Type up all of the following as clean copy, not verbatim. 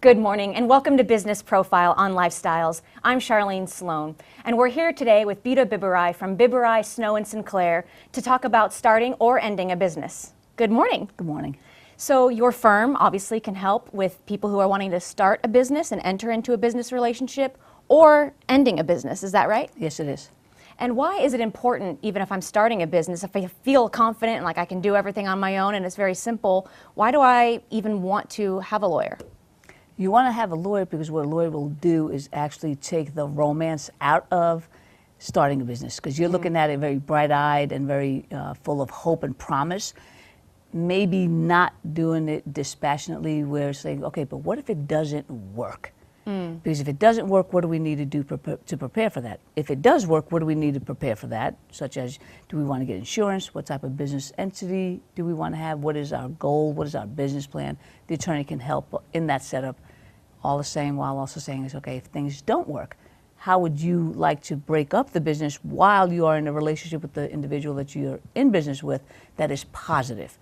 Good morning and welcome to Business Profile on Lifestyles. I'm Charlene Sloan and we're here today with Buta Biberaj from Biberaj, Snow and Sinclair to talk about starting or ending a business. Good morning. Good morning. So your firm obviously can help with people who are wanting to start a business and enter into a business relationship or ending a business, is that right? Yes, it is. And why is it important, even if I'm starting a business, if I feel confident and like I can do everything on my own and it's very simple, why do I even want to have a lawyer? You want to have a lawyer because what a lawyer will do is actually take the romance out of starting a business, because you're looking at it very bright-eyed and very full of hope and promise. Maybe not doing it dispassionately where saying, okay, but what if it doesn't work? Because if it doesn't work, what do we need to do to prepare for that? If it does work, what do we need to prepare for that? Such as, do we want to get insurance? What type of business entity do we want to have? What is our goal? What is our business plan? The attorney can help in that setup. All the same, while also saying is, okay, if things don't work, how would you like to break up the business while you are in a relationship with the individual that you're in business with that is positive?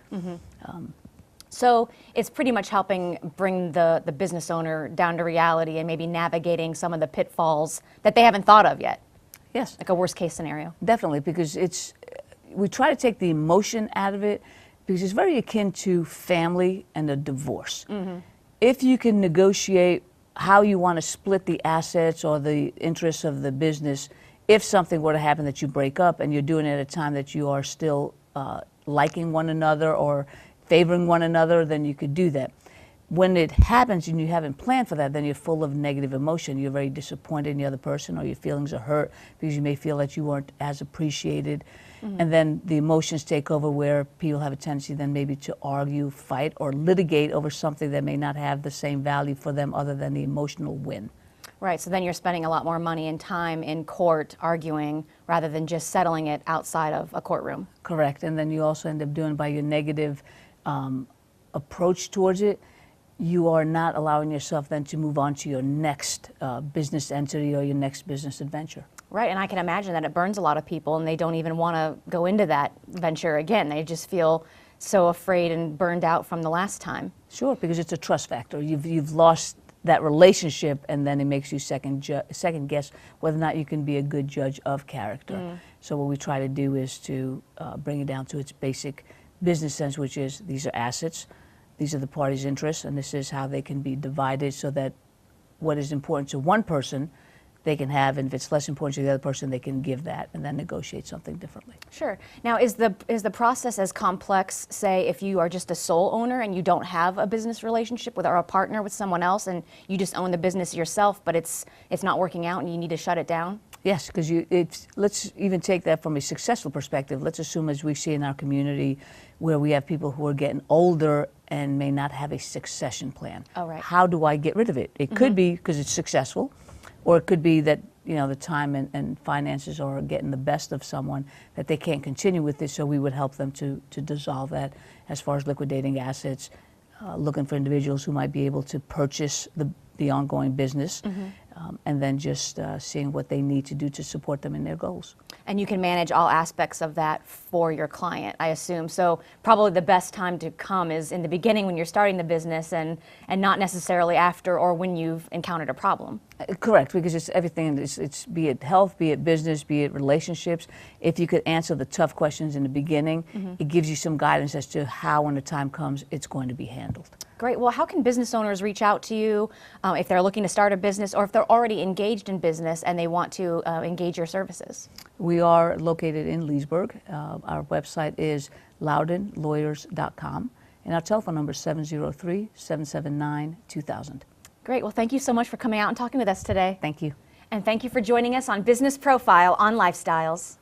So it's pretty much helping bring the business owner down to reality and maybe navigating some of the pitfalls that they haven't thought of yet. Yes. Like a worst case scenario. Definitely, because we try to take the emotion out of it, because it's very akin to family and a divorce. If you can negotiate how you want to split the assets or the interests of the business, if something were to happen that you break up and you're doing it at a time that you are still liking one another or favoring one another, then you could do that. When it happens and you haven't planned for that, then you're full of negative emotion. You're very disappointed in the other person, or your feelings are hurt because you may feel that you weren't as appreciated. And then the emotions take over, where people have a tendency then maybe to argue, fight, or litigate over something that may not have the same value for them other than the emotional win. Right, so then you're spending a lot more money and time in court arguing rather than just settling it outside of a courtroom. Correct, and then you also end up doing, by your negative approach towards it, you are not allowing yourself then to move on to your next business entity or your next business adventure. Right, and I can imagine that it burns a lot of people and they don't even want to go into that venture again. They just feel so afraid and burned out from the last time. Sure, because it's a trust factor. You've lost that relationship, and then it makes you second guess whether or not you can be a good judge of character. So what we try to do is to bring it down to its basic business sense, which is these are assets, these are the parties' interests, and this is how they can be divided so that what is important to one person they can have, and if it's less important to the other person, they can give that and then negotiate something differently. Sure. Now, is the process as complex, say, if you are just a sole owner and you don't have a business relationship with, or a partner with someone else, and you just own the business yourself, but it's not working out and you need to shut it down? Yes, because let's even take that from a successful perspective. Let's assume, as we see in our community, where we have people who are getting older and may not have a succession plan. Oh, right. How do I get rid of it? It could be because it's successful, or it could be that the time and finances are getting the best of someone, that they can't continue with this. So we would help them to dissolve that, as far as liquidating assets, looking for individuals who might be able to purchase the ongoing business, and then just seeing what they need to do to support them in their goals. And you can manage all aspects of that for your client, I assume. So probably the best time to come is in the beginning when you're starting the business, and not necessarily after or when you've encountered a problem. Correct, because it's everything. It's be it health, be it business, be it relationships. If you could answer the tough questions in the beginning, it gives you some guidance as to how, when the time comes, it's going to be handled. Great. Well, how can business owners reach out to you if they're looking to start a business, or if they're already engaged in business and they want to engage your services? We are located in Leesburg. Our website is loudenlawyers.com, and our telephone number is 703-779-2000. Great. Well, thank you so much for coming out and talking with us today. Thank you. And thank you for joining us on Business Profile on Lifestyles.